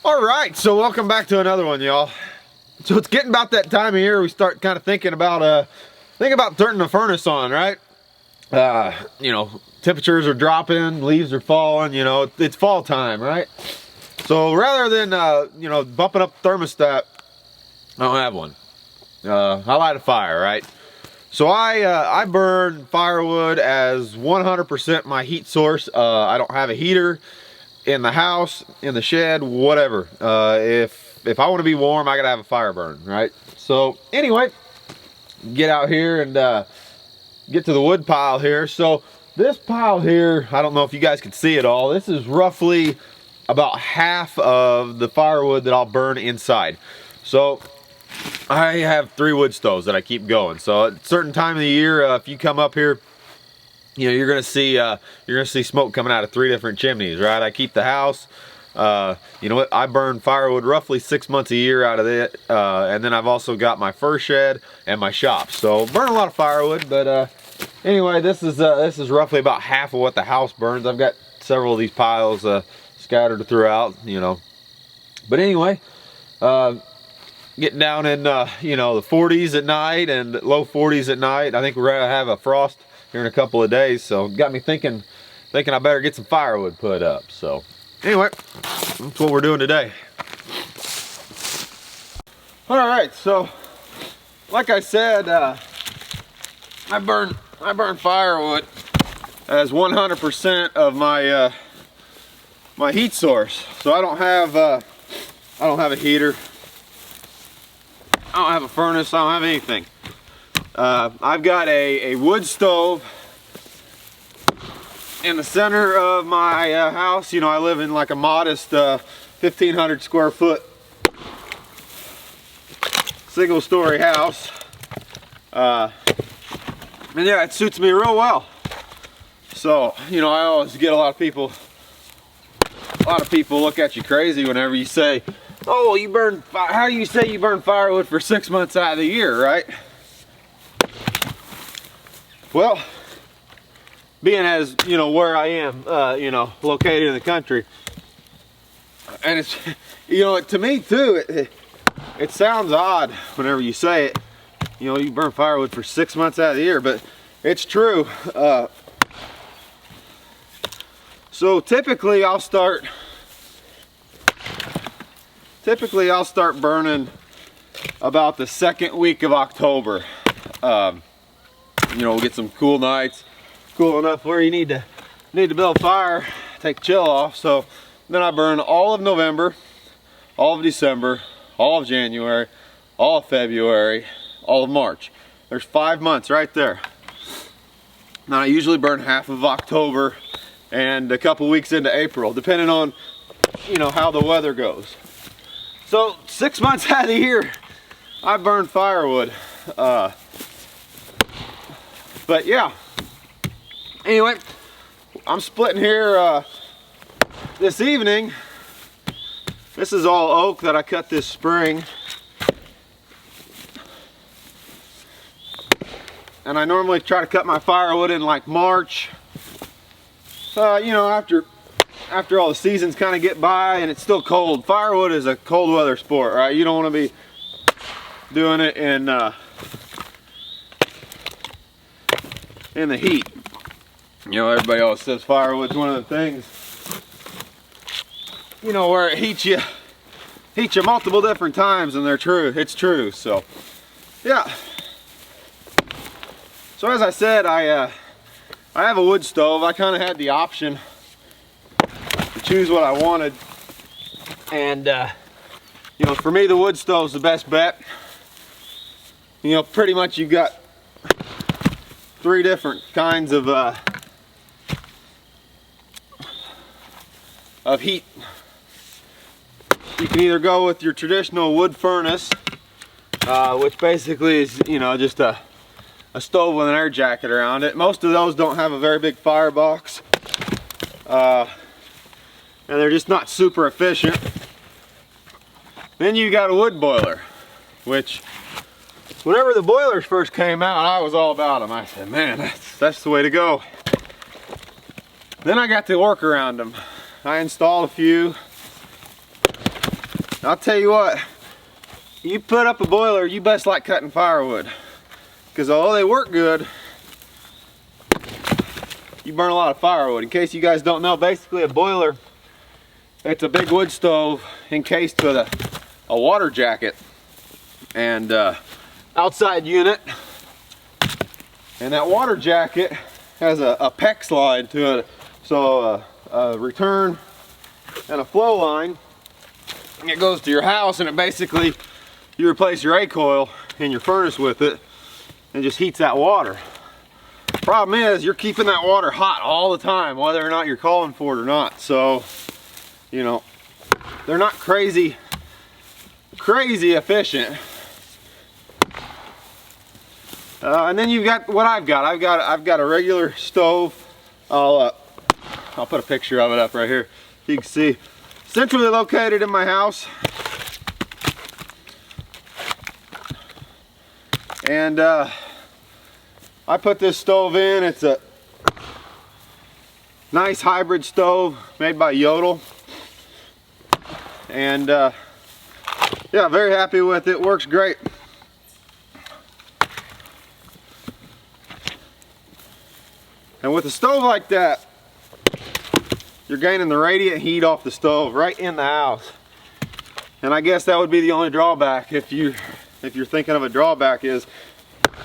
All right, so welcome back to another one, y'all. So it's getting about that time of year we start kind of thinking about turning the furnace on, right? You know, temperatures are dropping, leaves are falling, you know, it's fall time, right? So rather than you know, bumping up the thermostat, I don't have one. I light a fire, right? So I burn firewood as 100% my heat source. I don't have a heater in the house, in the shed, whatever. If I want to be warm, I gotta have a fire burn, right? So anyway, get out here and get to the wood pile here. So this pile here, I don't know if you guys can see it all. This is roughly about half of the firewood that I'll burn inside. So I have 3 wood stoves that I keep going. So at a certain time of the year, if you come up here, you know, you're gonna see smoke coming out of 3 different chimneys, right? I keep the house. You know what? I burn firewood roughly 6 months a year out of it, and then I've also got my fur shed and my shop. So burn a lot of firewood. But anyway, this is roughly about half of what the house burns. I've got several of these piles scattered throughout, you know. But anyway, getting down in you know, the 40s at night and low 40s at night. I think we're gonna have a frost here in a couple of days, so it got me thinking I better get some firewood put up. So anyway, that's what we're doing today. All right, so like I said, I burn firewood as 100% of my my heat source. So I don't have a heater, I don't have a furnace, I don't have anything. I've got a wood stove in the center of my house. You know, I live in like a modest 1,500 square foot single story house. And yeah, it suits me real well. So, you know, I always get a lot of people look at you crazy whenever you say, oh, you burn, how do you say you burn firewood for 6 months out of the year, right? Well, being as, you know, where I am, you know, located in the country, and it's, you know, to me too, it sounds odd whenever you say it, you know, you burn firewood for 6 months out of the year, but it's true. So typically I'll start burning about the 2nd week of October. You know, we'll get some cool nights, cool enough where you need to build a fire, take the chill off. So then I burn all of November, all of December, all of January, all of February, all of March. There's 5 months right there. Now I usually burn half of October and a couple weeks into April, depending on, you know, how the weather goes. So 6 months out of the year, I burn firewood. But yeah, anyway, I'm splitting here this evening. This is all oak that I cut this spring. And I normally try to cut my firewood in like March. You know, after all the seasons kind of get by and it's still cold. Firewood is a cold weather sport, right? You don't want to be doing it in the heat. You know, everybody always says firewood's one of the things, you know, where it heats you multiple different times, and it's true. So yeah, so as I said, I have a wood stove. I kind of had the option to choose what I wanted, and you know, for me the wood stove's the best bet. You know, pretty much you've got 3 different kinds of heat. You can either go with your traditional wood furnace, which basically is, you know, just a stove with an air jacket around it. Most of those don't have a very big firebox, and they're just not super efficient. Then you got a wood boiler, which whenever the boilers first came out, I was all about them. I said, man, that's the way to go. Then I got to work around them. I installed a few, I'll tell you what, you put up a boiler, you best like cutting firewood. Because although they work good, you burn a lot of firewood. In case you guys don't know, basically a boiler, it's a big wood stove encased with a water jacket and outside unit. And that water jacket has a PEX line to it. So a return and a flow line. It goes to your house, and it basically, you replace your A coil in your furnace with it and just heats that water. Problem is, you're keeping that water hot all the time, whether or not you're calling for it or not. So, you know, they're not crazy efficient. And then you've got what I've got. I've got a regular stove. I'll put a picture of it up right here. You can see, centrally located in my house. And I put this stove in. It's a nice hybrid stove made by Yodel. And yeah, very happy with it. Works great. And with a stove like that, you're gaining the radiant heat off the stove right in the house. And I guess that would be the only drawback, if you're thinking of a drawback, is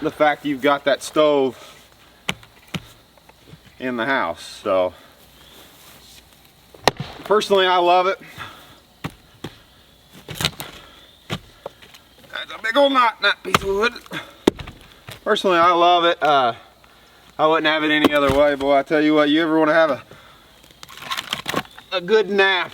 the fact you've got that stove in the house. So personally, I love it. That's a big old knot in that piece of wood. Personally, I love it. I wouldn't have it any other way, boy. I tell you what, you ever want to have a good nap,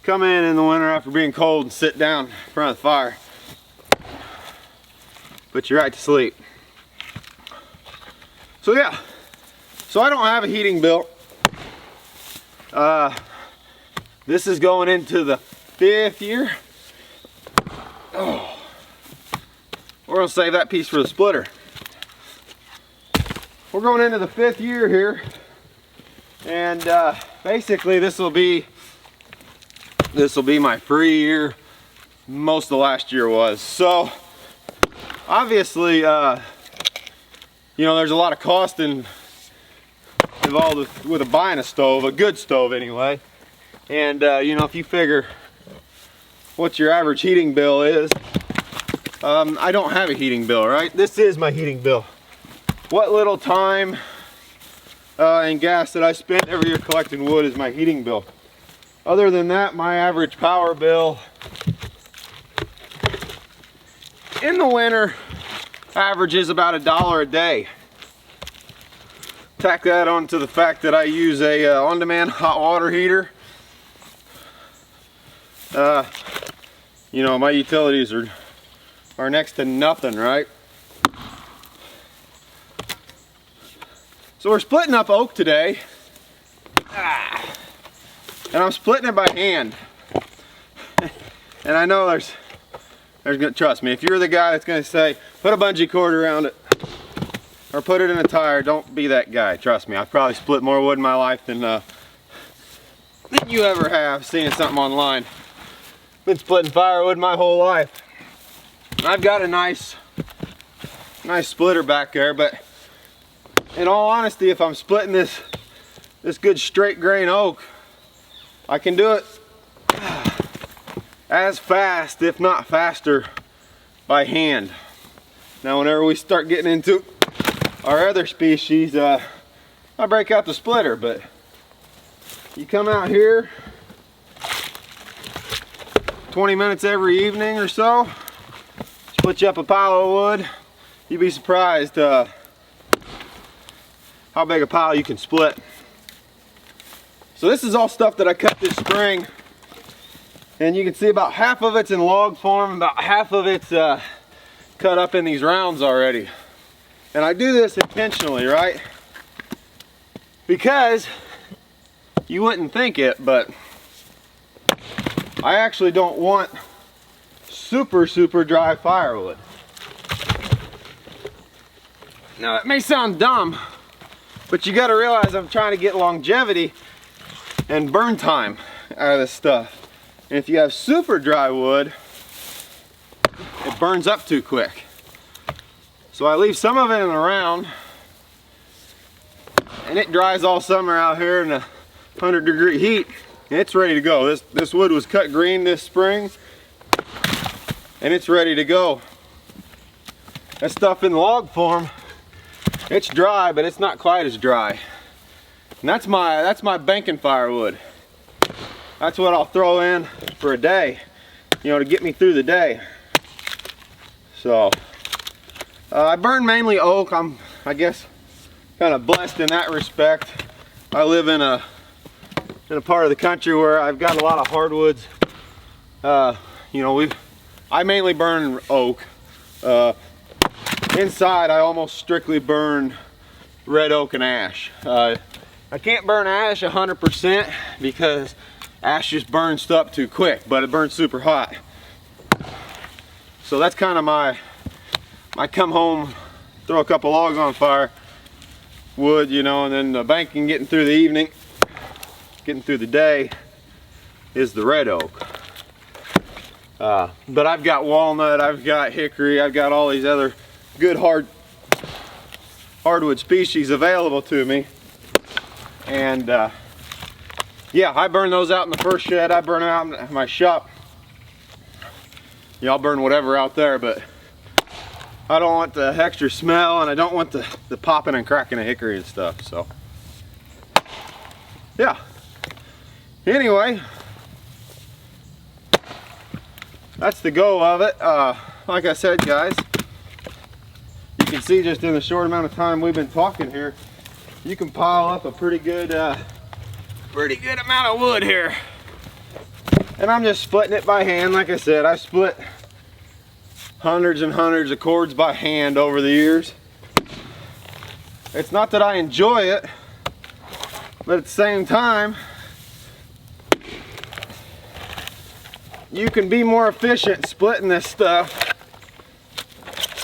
come in the winter after being cold and sit down in front of the fire. Put you right to sleep. So yeah, so I don't have a heating bill. This is going into the 5th year. Oh, we're gonna save that piece for the splitter. We're going into the 5th year here, and basically this will be my free year. Most of the last year was. So obviously, you know, there's a lot of cost involved with buying a stove, a good stove anyway. And you know, if you figure what your average heating bill is, I don't have a heating bill, right? This is my heating bill. What little time and gas that I spend every year collecting wood is my heating bill. Other than that, my average power bill in the winter averages about $1 a day. Tack that onto the fact that I use a on-demand hot water heater. You know, my utilities are next to nothing, right? So we're splitting up oak today, and I'm splitting it by hand. And I know there's gonna, trust me, if you're the guy that's gonna say, put a bungee cord around it, or put it in a tire, don't be that guy. Trust me, I've probably split more wood in my life than you ever have seeing something online. Been splitting firewood my whole life. I've got a nice splitter back there, but in all honesty, if I'm splitting this good straight grain oak, I can do it as fast, if not faster, by hand. Now whenever we start getting into our other species, I break out the splitter. But you come out here 20 minutes every evening or so, split you up a pile of wood, you'd be surprised how big a pile you can split. So this is all stuff that I cut this spring, and you can see about half of it's in log form, about half of it's cut up in these rounds already. And I do this intentionally, right? Because you wouldn't think it, but I actually don't want super dry firewood. Now that may sound dumb, but you gotta realize I'm trying to get longevity and burn time out of this stuff. And if you have super dry wood, it burns up too quick. So I leave some of it in the round, and it dries all summer out here in a 100-degree heat, and it's ready to go. This wood was cut green this spring, and it's ready to go. That stuff in log form, it's dry, but it's not quite as dry. And that's my banking firewood. That's what I'll throw in for a day, you know, to get me through the day. So I burn mainly oak. I'm, I guess, kind of blessed in that respect. I live in a part of the country where I've got a lot of hardwoods. You know, I mainly burn oak. Inside, I almost strictly burn red oak and ash. I can't burn ash 100% because ash just burns up too quick, but it burns super hot. So that's kind of my come home, throw a couple logs on fire, wood, you know, and then the banking, getting through the evening, getting through the day, is the red oak. But I've got walnut, I've got hickory, I've got all these other good hardwood species available to me. And yeah, I burn those out in the first shed. I burn them out in my shop. Yeah, I'll burn whatever out there, but I don't want the extra smell, and I don't want the popping and cracking of hickory and stuff. So yeah, anyway, that's the go of it. Like I said, guys, you can see just in the short amount of time we've been talking here, you can pile up a pretty good amount of wood here. And I'm just splitting it by hand. Like I said, I split hundreds and hundreds of cords by hand over the years. It's not that I enjoy it, but at the same time, you can be more efficient splitting this stuff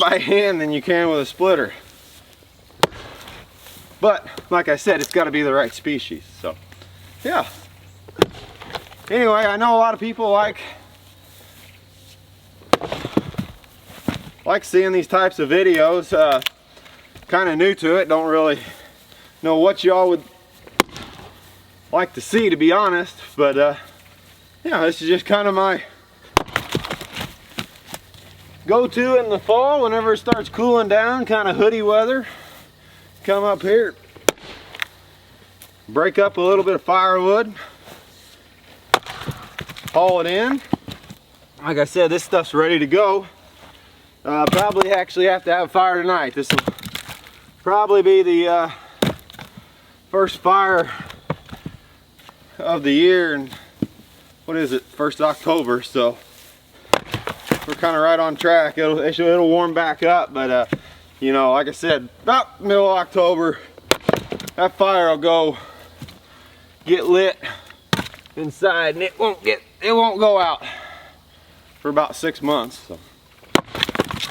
by hand than you can with a splitter. But like I said, it's got to be the right species. So yeah, anyway, I know a lot of people like seeing these types of videos. Kind of new to it, don't really know what y'all would like to see, to be honest, but yeah, this is just kind of my go-to in the fall whenever it starts cooling down, kind of hoodie weather. Come up here, break up a little bit of firewood, haul it in. Like I said, this stuff's ready to go. Probably actually have to have a fire tonight. This will probably be the first fire of the year, and what is it, 1st October, so we're kind of right on track. It'll warm back up, but you know, like I said, about middle of October, that fire will get lit inside, and it won't go out for about 6 months. So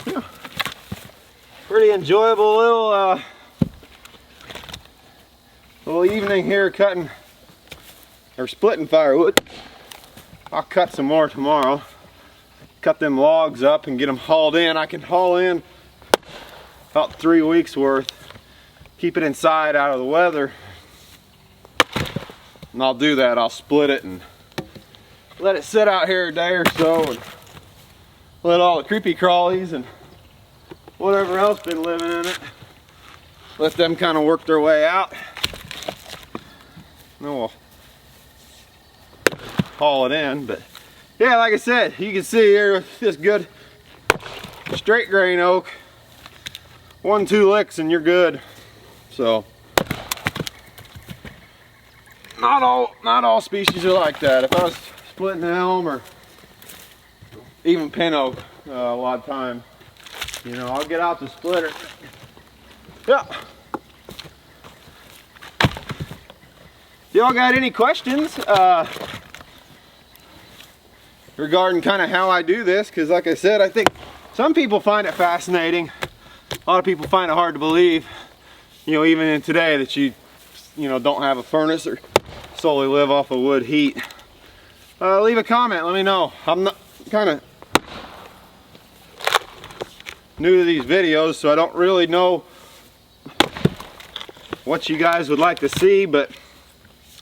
yeah, pretty enjoyable little evening here cutting or splitting firewood. I'll cut some more tomorrow. Cut them logs up and get them hauled in. I can haul in about 3 weeks worth, keep it inside out of the weather, and I'll do that. I'll split it and let it sit out here a day or so, and let all the creepy crawlies and whatever else been living in it, let them kind of work their way out, and then we'll haul it in. But yeah, like I said, you can see here with this good straight grain oak, 1-2 licks and you're good. So not all species are like that. If I was splitting elm or even pin oak, a lot of time, you know, I'll get out the splitter. Yeah. Y'all got any questions regarding kind of how I do this? Because like I said, I think some people find it fascinating. A lot of people find it hard to believe, you know, even in today, that you know, don't have a furnace or solely live off of wood heat. leave a comment, let me know. I'm not kind of new to these videos, so I don't really know what you guys would like to see, but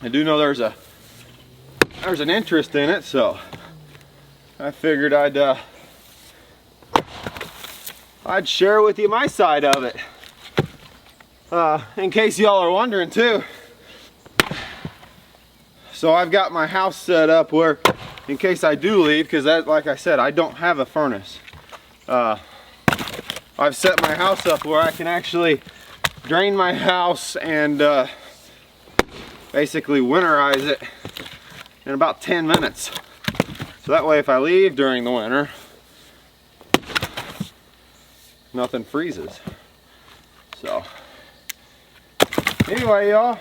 I do know there's an interest in it, so I figured I'd share with you my side of it. In case y'all are wondering too. So I've got my house set up where, in case I do leave, because like I said, I don't have a furnace. I've set my house up where I can actually drain my house and basically winterize it in about 10 minutes. So that way if I leave during the winter, nothing freezes. So anyway, y'all,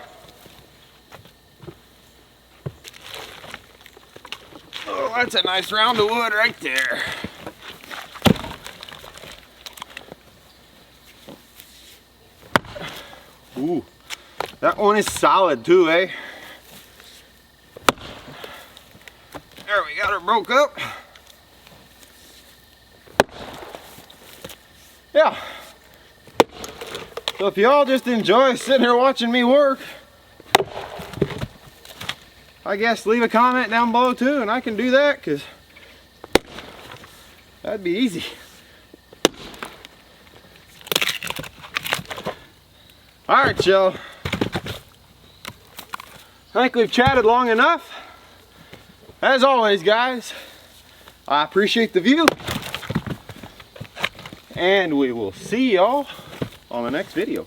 oh, that's a nice round of wood right there. Ooh, that one is solid too, eh? There, we got her broke up. Yeah. So if y'all just enjoy sitting here watching me work, I guess leave a comment down below too, and I can do that, because that'd be easy. Alright, y'all. I think we've chatted long enough. As always, guys, I appreciate the view. And we will see y'all on the next video.